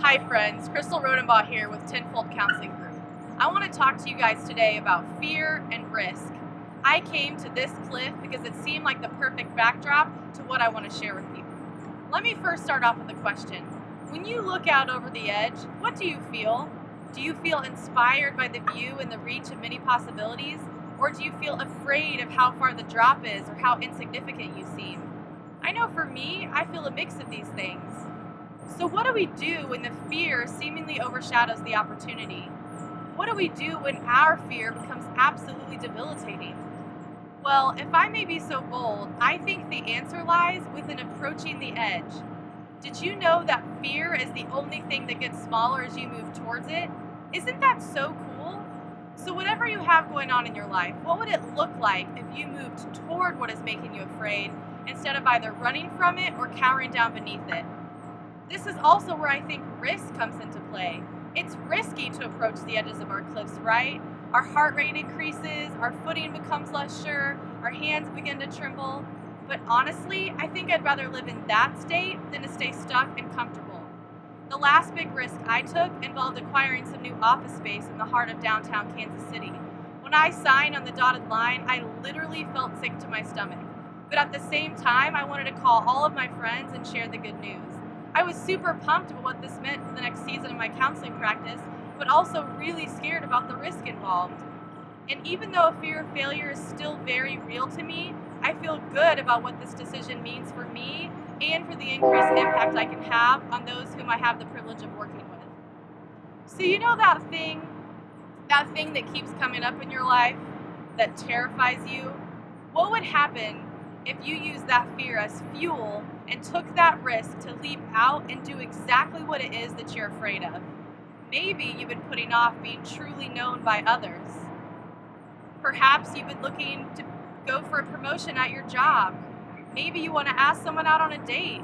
Hi friends, Crystal Rodenbaugh here with Tenfold Counseling Group. I want to talk to you guys today about fear and risk. I came to this cliff because it seemed like the perfect backdrop to what I want to share with you. Let me first start off with a question. When you look out over the edge, what do you feel? Do you feel inspired by the view and the reach of many possibilities? Or do you feel afraid of how far the drop is or how insignificant you seem? I know for me, I feel a mix of these things. So what do we do when the fear seemingly overshadows the opportunity? What do we do when our fear becomes absolutely debilitating? Well, if I may be so bold, I think the answer lies within approaching the edge. Did you know that fear is the only thing that gets smaller as you move towards it? Isn't that so cool? So whatever you have going on in your life, what would it look like if you moved toward what is making you afraid instead of either running from it or cowering down beneath it? This is also where I think risk comes into play. It's risky to approach the edges of our cliffs, right? Our heart rate increases, our footing becomes less sure, our hands begin to tremble. But honestly, I think I'd rather live in that state than to stay stuck and comfortable. The last big risk I took involved acquiring some new office space in the heart of downtown Kansas City. When I signed on the dotted line, I literally felt sick to my stomach. But at the same time, I wanted to call all of my friends and share the good news. I was super pumped about what this meant for the next season of my counseling practice, but also really scared about the risk involved. And even though a fear of failure is still very real to me, I feel good about what this decision means for me and for the increased impact I can have on those whom I have the privilege of working with. So you know that thing that keeps coming up in your life that terrifies you? What would happen if you use that fear as fuel and took that risk to leap out and do exactly what it is that you're afraid of? Maybe you've been putting off being truly known by others. Perhaps you've been looking to go for a promotion at your job. Maybe you want to ask someone out on a date.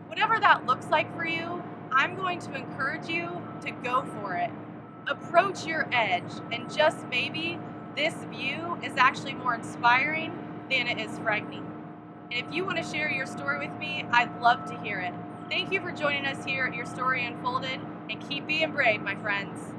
Whatever that looks like for you, I'm going to encourage you to go for it. Approach your edge, and just maybe this view is actually more inspiring than it is frightening. And if you want to share your story with me, I'd love to hear it. Thank you for joining us here at Your Story Unfolded, and keep being brave, my friends.